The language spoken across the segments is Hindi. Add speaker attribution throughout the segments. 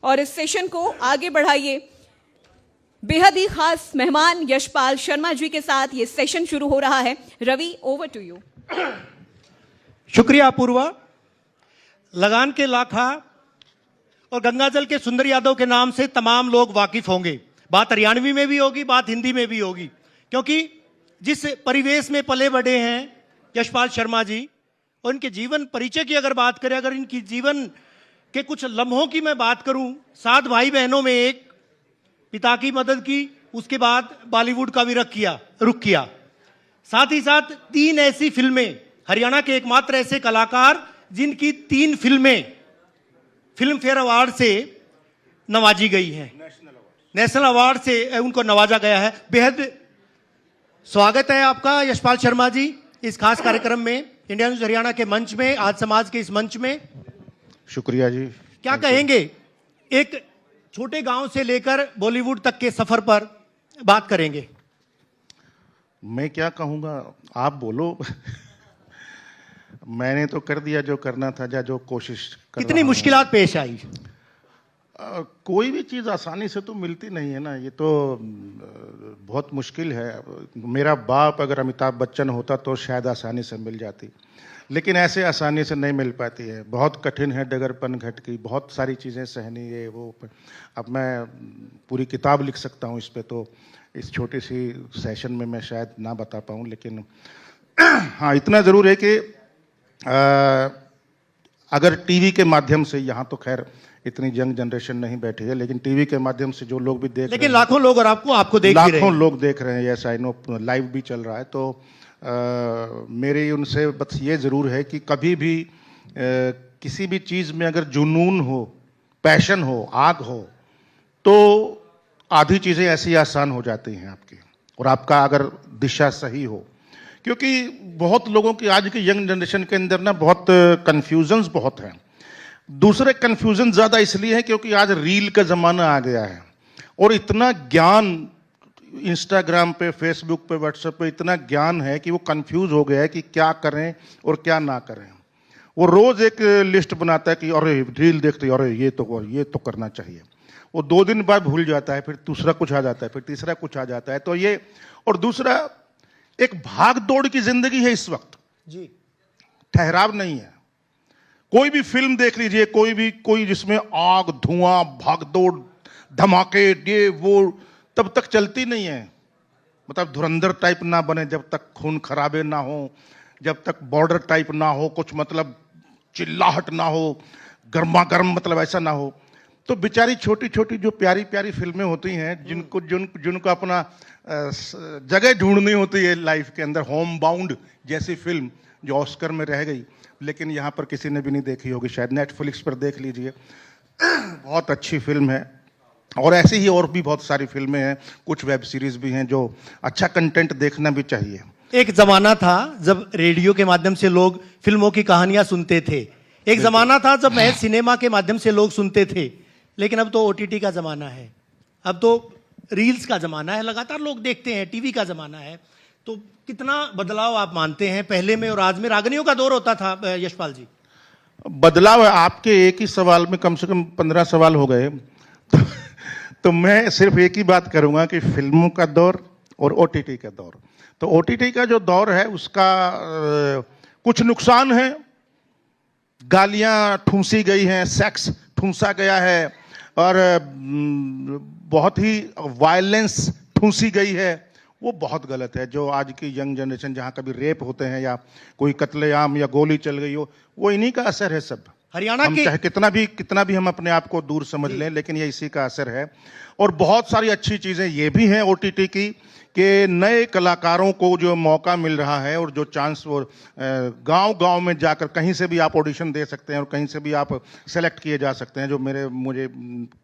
Speaker 1: और इस सेशन को आगे बढ़ाइए बेहद ही खास मेहमान यशपाल शर्मा जी के साथ ये सेशन शुरू हो रहा है। Ravi, over to you.
Speaker 2: शुक्रिया अपूर्वा। लगान के लाखा और गंगाजल के सुंदर यादव के नाम से तमाम लोग वाकिफ होंगे। बात हरियाणवी में भी होगी, बात हिंदी में भी होगी, क्योंकि जिस परिवेश में पले बढ़े हैं यशपाल शर्मा जी और इनके जीवन परिचय की अगर बात करें, अगर इनकी जीवन के कुछ लम्हों की मैं बात करूं, 7 भाई बहनों में एक, पिता की मदद की, उसके बाद बॉलीवुड का भी रुख किया। साथ ही साथ 3 ऐसी फिल्में, हरियाणा के एकमात्र ऐसे कलाकार जिनकी 3 फिल्में फिल्म फेयर अवार्ड से नवाजी गई हैं, नेशनल अवार्ड से उनको नवाजा गया है। बेहद स्वागत है आपका यशपाल शर्मा जी इस खास कार्यक्रम में, इंडिया न्यूज हरियाणा के मंच में, आज समाज के इस मंच में।
Speaker 3: शुक्रिया जी।
Speaker 2: क्या कहेंगे एक छोटे गांव से लेकर बॉलीवुड तक के सफर पर बात करेंगे।
Speaker 3: मैं क्या कहूँगा, आप बोलो। मैंने तो कर दिया जो करना था, जो कोशिश कर
Speaker 2: कितनी मुश्किलात पेश आई?
Speaker 3: कोई भी चीज़ आसानी से तो मिलती नहीं है ना, ये तो बहुत मुश्किल है। मेरा बाप अगर अमिताभ बच्चन होता तो शायद आसानी से मिल जाती, लेकिन ऐसे आसानी से नहीं मिल पाती है। बहुत कठिन है डगरपन घट की, बहुत सारी चीज़ें सहनी है वो। अब मैं पूरी किताब लिख सकता हूँ इस पे, तो इस छोटी सी सेशन में मैं शायद ना बता पाऊँ, लेकिन हाँ इतना ज़रूर है कि अगर टीवी के माध्यम से, यहाँ तो खैर इतनी यंग जनरेशन नहीं बैठी है, लेकिन टीवी के माध्यम से जो लोग भी देख,
Speaker 2: लेकिन लाखों लोग और आपको देख रहे हैं,
Speaker 3: लाखों लोग देख रहे हैं, यस आई नो, लाइव भी चल रहा है। तो मेरी उनसे बस ये ज़रूर है कि कभी भी किसी भी चीज़ में अगर जुनून हो, पैशन हो, आग हो, तो आधी चीज़ें ऐसी आसान हो जाती हैं आपकी, और आपका अगर दिशा सही हो। क्योंकि बहुत लोगों की आज की यंग जनरेशन के अंदर ना बहुत कन्फ्यूजन्स बहुत हैं। दूसरे कन्फ्यूजन ज़्यादा इसलिए है क्योंकि आज रील का ज़माना आ गया है, और इतना ज्ञान इंस्टाग्राम पे, फेसबुक पे, व्हाट्सएप पे इतना ज्ञान है कि वो कंफ्यूज हो गया है कि क्या करें और क्या ना करें। वो रोज़ एक लिस्ट बनाता है कि अरे रील देखते, अरे ये तो करना चाहिए। वो 2 दिन बाद भूल जाता है, फिर दूसरा कुछ आ जाता है, फिर तीसरा कुछ आ जाता है। तो ये, और दूसरा एक भाग दौड़ की जिंदगी है इस वक्त
Speaker 2: जी,
Speaker 3: ठहराव नहीं है। कोई भी फिल्म देख लीजिए, कोई जिसमें आग, धुआं, भागदौड़, धमाके, ये वो, तब तक चलती नहीं है। मतलब धुरंधर टाइप ना बने जब तक खून खराबे ना हो, जब तक बॉर्डर टाइप ना हो, कुछ मतलब चिल्लाहट ना हो, गर्मा गर्म मतलब ऐसा ना हो। तो बेचारी छोटी छोटी जो प्यारी प्यारी फिल्में होती हैं, जिनको अपना जगह ढूंढनी होती है लाइफ के अंदर, होम बाउंड जैसी फिल्म जो ऑस्कर में रह गई, लेकिन यहाँ पर किसी ने भी नहीं देखी होगी, शायद नेटफ्लिक्स पर देख लीजिए। बहुत अच्छी फिल्म है, और ऐसी ही और भी बहुत सारी फिल्में हैं, कुछ वेब सीरीज भी हैं जो अच्छा कंटेंट देखना भी चाहिए।
Speaker 2: एक जमाना था जब रेडियो के माध्यम से लोग फिल्मों की कहानियां सुनते थे, एक जमाना था जब महज सिनेमा के माध्यम से लोग सुनते थे, लेकिन अब तो ओटीटी का जमाना है, अब तो रील्स का जमाना है, लगातार लोग देखते हैं, टीवी का जमाना है। तो कितना बदलाव आप मानते हैं पहले में और आज में? रागनियों का दौर होता था यशपाल जी।
Speaker 3: बदलाव है, आपके एक ही सवाल में कम से कम 15 सवाल हो गए। तो मैं सिर्फ एक ही बात करूंगा कि फिल्मों का दौर और ओटीटी का दौर। तो ओटीटी का जो दौर है उसका कुछ नुकसान है, गालियां ठूंसी गई हैं, सेक्स ठूंसा गया है, और बहुत ही वायलेंस ठूंसी गई है। वो बहुत गलत है। जो आज की यंग जनरेशन, जहाँ कभी रेप होते हैं या कोई कत्लेआम या गोली चल गई हो, वो इन्हीं का असर है सब।
Speaker 2: हरियाणा
Speaker 3: हम
Speaker 2: के
Speaker 3: चाहे कितना भी हम अपने आप को दूर समझ लें, लेकिन ये इसी का असर है। और बहुत सारी अच्छी चीज़ें ये भी हैं ओटीटी की, कि नए कलाकारों को जो मौका मिल रहा है और जो चांस, वो गांव-गांव में जाकर कहीं से भी आप ऑडिशन दे सकते हैं और कहीं से भी आप सेलेक्ट किए जा सकते हैं, जो मुझे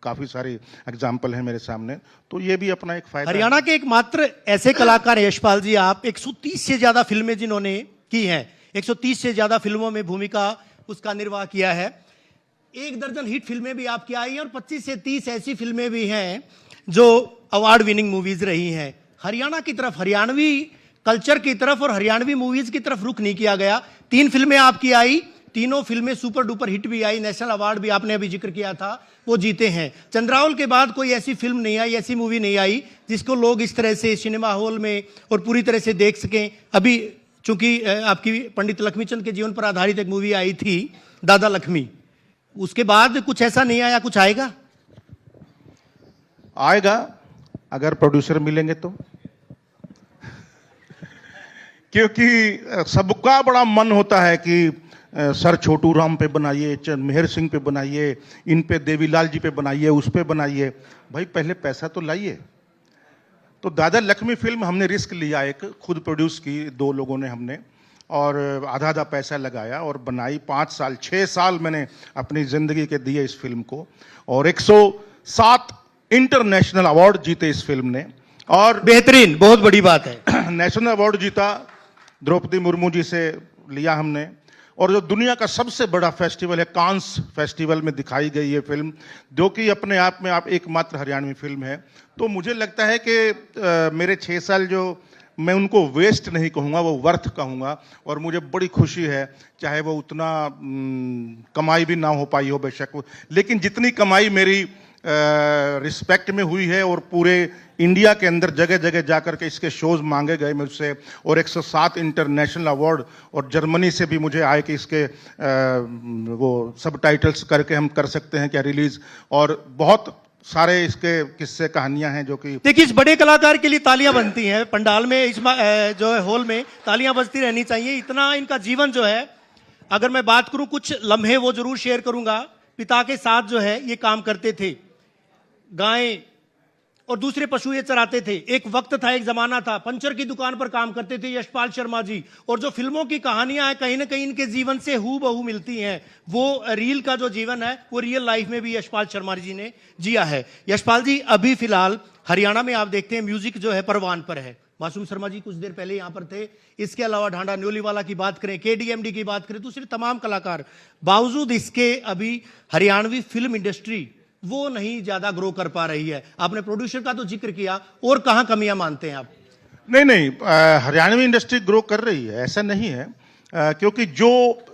Speaker 3: काफ़ी सारे एग्जाम्पल हैं मेरे सामने। तो ये भी अपना एक फायदा।
Speaker 2: हरियाणा के एकमात्र ऐसे कलाकार यशपाल जी आप, 130 से ज़्यादा फिल्में जिन्होंने की हैं, 130 से ज़्यादा फिल्मों में भूमिका उसका निर्वाह किया है, 1 दर्जन हिट फिल्में भी आपकी आई हैं, और 25 से 30 ऐसी फिल्में भी हैं जो अवार्ड विनिंग मूवीज रही हैं। हरियाणा की तरफ, हरियाणवी कल्चर की तरफ और हरियाणवी मूवीज की तरफ रुख नहीं किया गया। 3 फिल्में आपकी आई, तीनों फिल्में सुपर डुपर हिट भी आई, नेशनल अवार्ड भी आपने अभी जिक्र किया था, वो जीते हैं। चंद्रावल के बाद कोई ऐसी फिल्म नहीं आई, ऐसी मूवी नहीं आई जिसको लोग इस तरह से सिनेमा हॉल में और पूरी तरह से देख सकें। अभी चूंकि आपकी पंडित लक्ष्मीचंद के जीवन पर आधारित एक मूवी आई थी दादा लक्ष्मी, उसके बाद कुछ ऐसा नहीं आया, कुछ आएगा?
Speaker 3: आएगा अगर प्रोड्यूसर मिलेंगे तो। क्योंकि सबका बड़ा मन होता है कि सर छोटू राम पे बनाइए, मेहर सिंह पे बनाइए, इन पे देवीलाल जी पे बनाइए, उस पे बनाइए। भाई पहले पैसा तो लाइए। तो दादा लक्ष्मी फिल्म हमने रिस्क लिया, एक खुद प्रोड्यूस की, 2 लोगों ने हमने, और आधा आधा पैसा लगाया और बनाई। 5 साल 6 साल मैंने अपनी जिंदगी के दिए इस फिल्म को, और 107 इंटरनेशनल अवार्ड जीते इस फिल्म ने। और
Speaker 2: बेहतरीन, बहुत बड़ी बात है।
Speaker 3: नेशनल अवार्ड जीता, द्रौपदी मुर्मू जी से लिया हमने। और जो दुनिया का सबसे बड़ा फेस्टिवल है कांस फेस्टिवल में दिखाई गई ये फिल्म, जो कि अपने आप में आप एकमात्र हरियाणवी फिल्म है। तो मुझे लगता है कि मेरे 6 साल जो मैं उनको वेस्ट नहीं कहूँगा, वो वर्थ कहूँगा। और मुझे बड़ी खुशी है, चाहे वो उतना कमाई भी ना हो पाई हो बेशक, लेकिन जितनी कमाई मेरी रिस्पेक्ट में हुई है और पूरे इंडिया के अंदर जगह जगह जाकर के इसके शोज मांगे गए मुझसे, और 107 इंटरनेशनल अवार्ड, और जर्मनी से भी मुझे आए कि इसके वो सबटाइटल्स करके हम कर सकते हैं क्या रिलीज, और बहुत सारे इसके किस्से कहानियां हैं जो कि।
Speaker 2: देखिए, इस बड़े कलाकार के लिए तालियां बनती हैं पंडाल में, इस जो है हॉल में तालियां बजती रहनी चाहिए। इतना इनका जीवन जो है, अगर मैं बात करूं कुछ लम्हे वो जरूर शेयर करूंगा। पिता के साथ जो है ये काम करते थे, गायें और दूसरे पशु ये चराते थे। एक वक्त था, एक जमाना था, पंचर की दुकान पर काम करते थे यशपाल शर्मा जी। और जो फिल्मों की कहानियां हैं कहीं ना कहीं इनके जीवन से हूबहू मिलती हैं। वो रील का जो जीवन है वो रियल लाइफ में भी यशपाल शर्मा जी ने जिया है। यशपाल जी, अभी फिलहाल हरियाणा में आप देखते हैं म्यूजिक जो है परवान पर है। मासूम शर्मा जी कुछ देर पहले यहां पर थे। इसके अलावा ढांडा न्योलीवाला की बात करें, केडीएमडी की बात करें, दूसरे तमाम कलाकार, बावजूद इसके अभी हरियाणवी फिल्म इंडस्ट्री वो नहीं ज्यादा ग्रो कर पा रही है। आपने प्रोड्यूसर का तो जिक्र किया, और कहां कमियां मानते हैं आप?
Speaker 3: नहीं, हरियाणवी इंडस्ट्री ग्रो कर रही है, ऐसा नहीं है। क्योंकि जो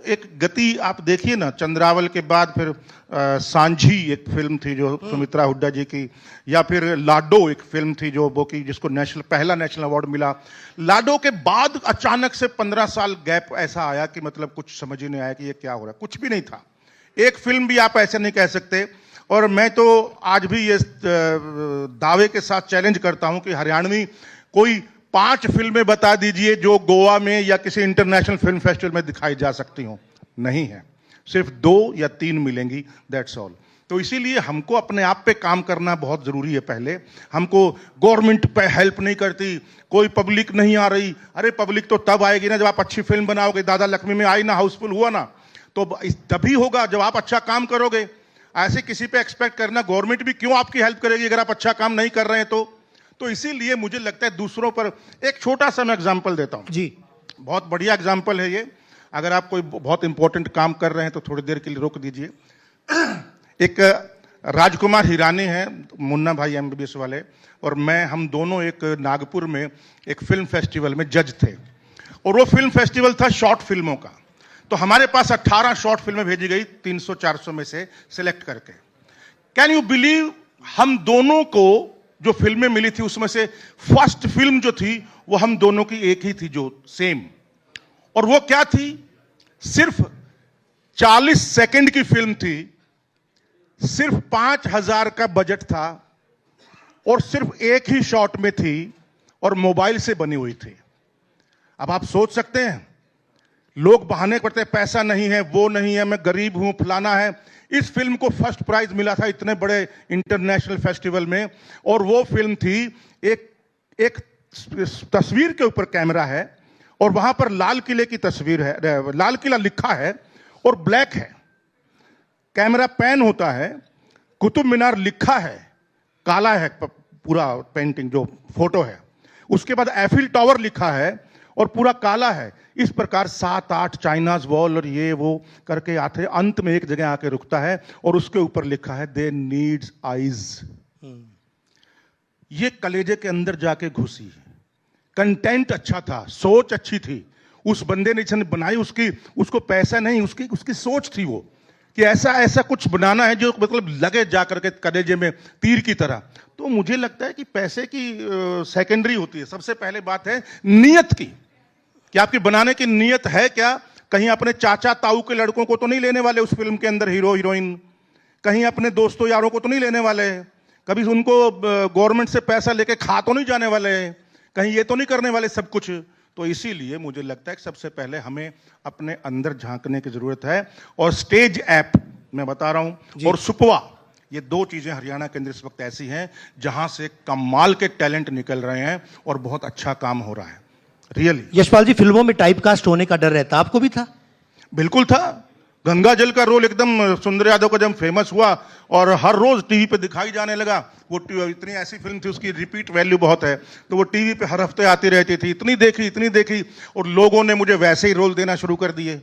Speaker 3: एक गति आप देखिए ना, चंद्रावल के बाद फिर सांझी एक फिल्म थी जो सुमित्रा हुड्डा जी की, या फिर लाडो एक फिल्म थी जो वो की जिसको पहला नेशनल अवार्ड मिला। लाडो के बाद अचानक से 15 साल गैप ऐसा आया कि मतलब कुछ समझ ही नहीं आया कि ये क्या हो रहा है, कुछ भी नहीं था। एक फिल्म भी आप ऐसे नहीं कह सकते। और मैं तो आज भी ये दावे के साथ चैलेंज करता हूं कि हरियाणवी कोई 5 फिल्में बता दीजिए जो गोवा में या किसी इंटरनेशनल फिल्म फेस्टिवल में दिखाई जा सकती हो। नहीं है, सिर्फ 2 या 3 मिलेंगी, दैट्स ऑल। तो इसीलिए हमको अपने आप पे काम करना बहुत जरूरी है। पहले हमको गवर्नमेंट पे हेल्प नहीं करती, कोई पब्लिक नहीं आ रही। अरे पब्लिक तो तब आएगी ना जब आप अच्छी फिल्म बनाओगे। दादा लक्ष्मी में आई ना, हाउसफुल हुआ ना, तो तभी होगा जब आप अच्छा काम करोगे। ऐसे किसी पे एक्सपेक्ट करना, गवर्नमेंट भी क्यों आपकी हेल्प करेगी अगर आप अच्छा काम नहीं कर रहे हैं तो इसीलिए मुझे लगता है दूसरों पर एक छोटा सा मैं एग्जांपल देता हूं
Speaker 2: जी।
Speaker 3: बहुत बढ़िया एग्जांपल है ये। अगर आप कोई बहुत इंपॉर्टेंट काम कर रहे हैं तो थोड़ी देर के लिए रोक दीजिए। एक राजकुमार हिरानी है, मुन्ना भाई एमबीबीएस वाले, और मैं, हम दोनों एक नागपुर में एक फिल्म फेस्टिवल में जज थे। और वो फिल्म फेस्टिवल था शॉर्ट फिल्मों का। तो हमारे पास 18 शॉर्ट फिल्में भेजी गई 300-400 में से सिलेक्ट करके। कैन यू बिलीव, हम दोनों को जो फिल्में मिली थी उसमें से फर्स्ट फिल्म जो थी वो हम दोनों की एक ही थी, जो सेम। और वो क्या थी? सिर्फ 40 सेकंड की फिल्म थी, सिर्फ 5000 का बजट था, और सिर्फ एक ही शॉट में थी, और मोबाइल से बनी हुई थी। अब आप सोच सकते हैं, लोग बहाने करते हैं पैसा नहीं है, वो नहीं है, मैं गरीब हूं, फलाना है। इस फिल्म को फर्स्ट प्राइज मिला था इतने बड़े इंटरनेशनल फेस्टिवल में। और वो फिल्म थी, एक तस्वीर के ऊपर कैमरा है और वहां पर लाल किले की तस्वीर है, लाल किला लिखा है और ब्लैक है। कैमरा पैन होता है, कुतुब मीनार लिखा है, काला है पूरा पेंटिंग जो फोटो है। उसके बाद एफिल टावर लिखा है और पूरा काला है। इस प्रकार 7-8 चाइनाज वॉल और ये वो करके आते, अंत में एक जगह आके रुकता है और उसके ऊपर लिखा है दे नीड्स आईज। ये कलेजे के अंदर जाके घुसी। कंटेंट अच्छा था, सोच अच्छी थी, उस बंदे ने जिसने बनाई उसको पैसा नहीं, उसकी उसकी सोच थी वो कि ऐसा कुछ बनाना है जो मतलब लगे जा करके कलेजे में तीर की तरह। तो मुझे लगता है कि पैसे की सेकेंडरी होती है, सबसे पहले बात है नीयत की, कि आपकी बनाने की नीयत है क्या। कहीं अपने चाचा ताऊ के लड़कों को तो नहीं लेने वाले उस फिल्म के अंदर हीरो हीरोइन, कहीं अपने दोस्तों यारों को तो नहीं लेने वाले, कभी उनको गवर्नमेंट से पैसा लेके खा तो नहीं जाने वाले, कहीं ये तो नहीं करने वाले सब कुछ। तो इसीलिए मुझे लगता है कि सबसे पहले हमें अपने अंदर झांकने की जरूरत है। और स्टेज ऐप मैं बता रहा हूं, और सुपवा, ये दो चीजें हरियाणा के अंदर इस वक्त ऐसी हैं जहां से कमाल के टैलेंट निकल रहे हैं और बहुत अच्छा काम हो रहा है रियली।
Speaker 2: यशपाल जी, फिल्मों में टाइपकास्ट होने का डर रहता, आपको भी था?
Speaker 3: बिल्कुल था। गंगा जल का रोल एकदम सुंदर यादव का जब फेमस हुआ और हर रोज टीवी पे दिखाई जाने लगा, वो इतनी ऐसी फिल्म थी उसकी रिपीट वैल्यू बहुत है, तो वो टीवी पे हर हफ्ते आती रहती थी, इतनी देखी और लोगों ने मुझे वैसे ही रोल देना शुरू कर दिए,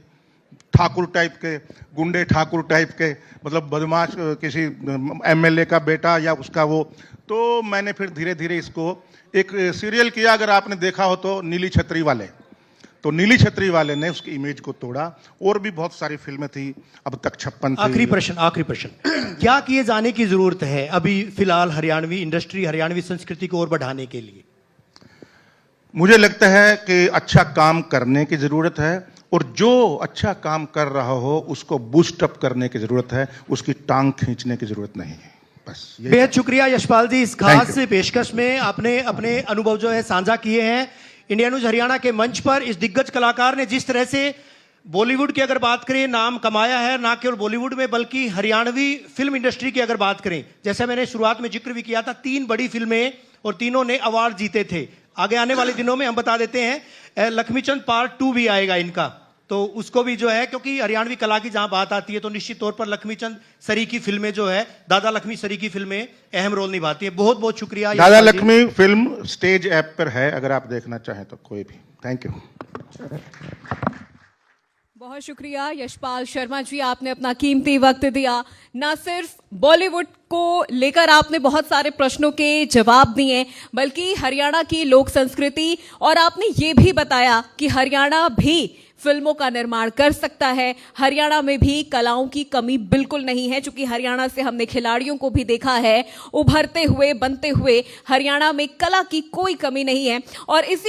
Speaker 3: ठाकुर टाइप के, गुंडे ठाकुर टाइप के, मतलब बदमाश किसी एमएलए का बेटा या उसका वो। तो मैंने फिर धीरे धीरे इसको एक सीरियल किया, अगर आपने देखा हो तो, नीली छतरी वाले। तो नीली छतरी वाले ने उसकी इमेज को तोड़ा, और भी बहुत सारी फिल्में थी, अब तक 56 थी।
Speaker 2: आखिरी प्रश्न क्या किए जाने की जरूरत है अभी फिलहाल हरियाणवी इंडस्ट्री, हरियाणवी संस्कृति को और बढ़ाने के लिए?
Speaker 3: मुझे लगता है कि अच्छा काम करने की जरूरत है, और जो अच्छा काम कर रहा हो उसको बूस्ट अप करने की जरूरत है, उसकी टांग खींचने की जरूरत नहीं है। बस
Speaker 2: बेहद शुक्रिया यशपाल जी, इस खास पेशकश में आपने अपने अनुभव जो है साझा किए हैं। इंडिया न्यूज हरियाणा के मंच पर इस दिग्गज कलाकार ने जिस तरह से बॉलीवुड की अगर बात करें नाम कमाया है, ना केवल बॉलीवुड में बल्कि हरियाणवी फिल्म इंडस्ट्री की अगर बात करें, जैसे मैंने शुरुआत में जिक्र भी किया था, 3 बड़ी फिल्में और तीनों ने अवार्ड जीते थे। आगे आने वाले दिनों में हम बता देते हैं लक्ष्मीचंद पार्ट 2 भी आएगा इनका, तो उसको भी जो है, क्योंकि हरियाणवी कला की जहां बात आती है तो निश्चित तौर पर लक्ष्मीचंद सरी की फिल्में जो है, दादा लक्ष्मी सरी की फिल्में अहम रोल निभाती है। बहुत बहुत शुक्रिया।
Speaker 3: दादा लक्ष्मी फिल्म स्टेज ऐप पर है, अगर आप देखना चाहें तो कोई भी। Thank you.
Speaker 1: बहुत शुक्रिया यशपाल शर्मा जी, आपने अपना कीमती वक्त दिया। ना सिर्फ बॉलीवुड को लेकर आपने बहुत सारे प्रश्नों के जवाब दिए, बल्कि हरियाणा की लोक संस्कृति, और आपने ये भी बताया कि हरियाणा भी फिल्मों का निर्माण कर सकता है। हरियाणा में भी कलाओं की कमी बिल्कुल नहीं है, क्योंकि हरियाणा से हमने खिलाड़ियों को भी देखा है उभरते हुए, बनते हुए। हरियाणा में कला की कोई कमी नहीं है, और इसी